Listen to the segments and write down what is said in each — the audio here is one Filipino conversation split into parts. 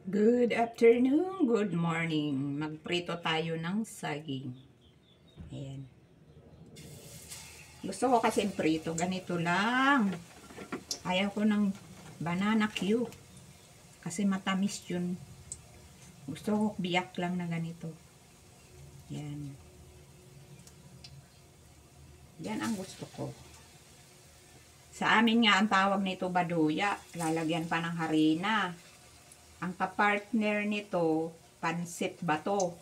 Good afternoon, good morning. Magprito tayo ng saging. Ayan. Gusto ko kasi prito, ganito lang. Ayaw ko ng banana Q. Kasi matamis yun. Gusto ko biyak lang na ganito. Ayan. Yan ang gusto ko. Sa amin nga ang tawag nito baduya. Lalagyan pa ng harina. Ang kapartner nito, pansit bato.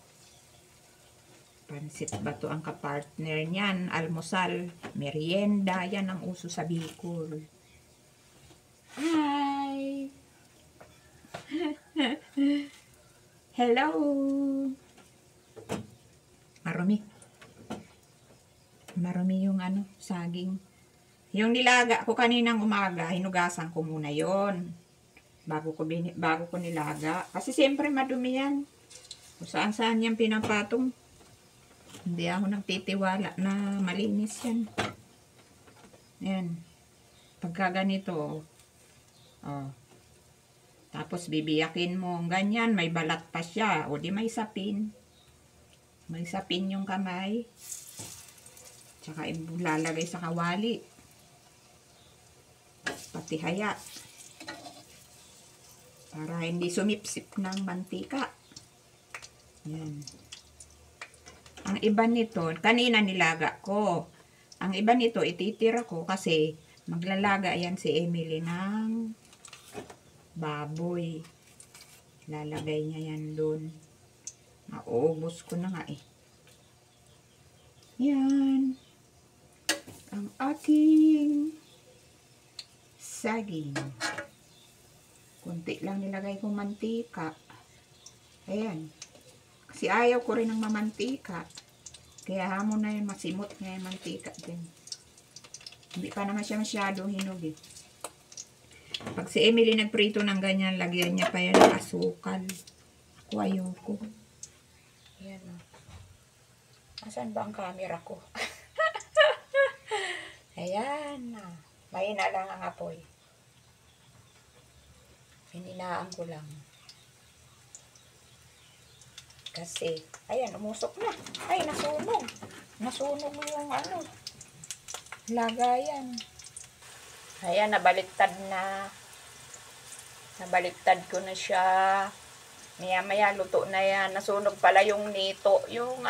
Pansit bato ang kapartner niyan. Almusal, merienda, yan ang uso sa Bicol. Hi! Hello! Marumi. Marumi yung saging. Yung nilaga ko kaninang umaga, hinugasan ko muna yon bago ko nilaga. Kasi siyempre madumi yan. Kung saan yan pinapatong. Hindi ako nagtitiwala na malinis yan. Ayan. Pagka ganito, oh. Tapos bibiyakin mo. Ganyan, may balat pa siya. O di may sapin. May sapin yung kamay. Tsaka ilalagay sa kawali. Pati haya. Para hindi sumipsip ng mantika. Yan. Ang iba nito, kanina nilaga ko. Ang iba nito, ititira ko kasi maglalaga yan si Emily ng baboy. Lalagay niya yan doon. Naubos ko na nga eh. Yan. Ang aking saging. Kunti lang nilagay ko mantika. Ayan. Kasi ayaw ko rin ng mamantika. Kaya hamon na yung masimot nga yung mantika din. Hindi pa naman siya masyadong hinog eh. Pag si Emily nagprito ng ganyan, lagyan niya pa yan ng asukal. Ako ayoko. Ayan o. Asan ba ang camera ko? Ayan na. Mahina lang ang apoy. Hininaan ko lang. Kasi, ayan, umusok na. Ay, nasunog. Nasunog yung lagayan. Ayan, nabaliktad na. Nabaliktad ko na siya. Maya-maya, luto na yan. Nasunog pala yung nito. Yung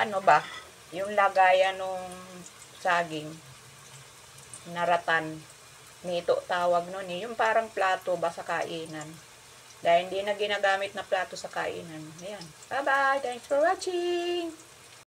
yung lagayan ng saging. Naratan. Nito tawag nun eh. Yung parang plato ba sa kainan. Dahil hindi na ginagamit na plato sa kainan. Ayan. Bye-bye. Thanks for watching.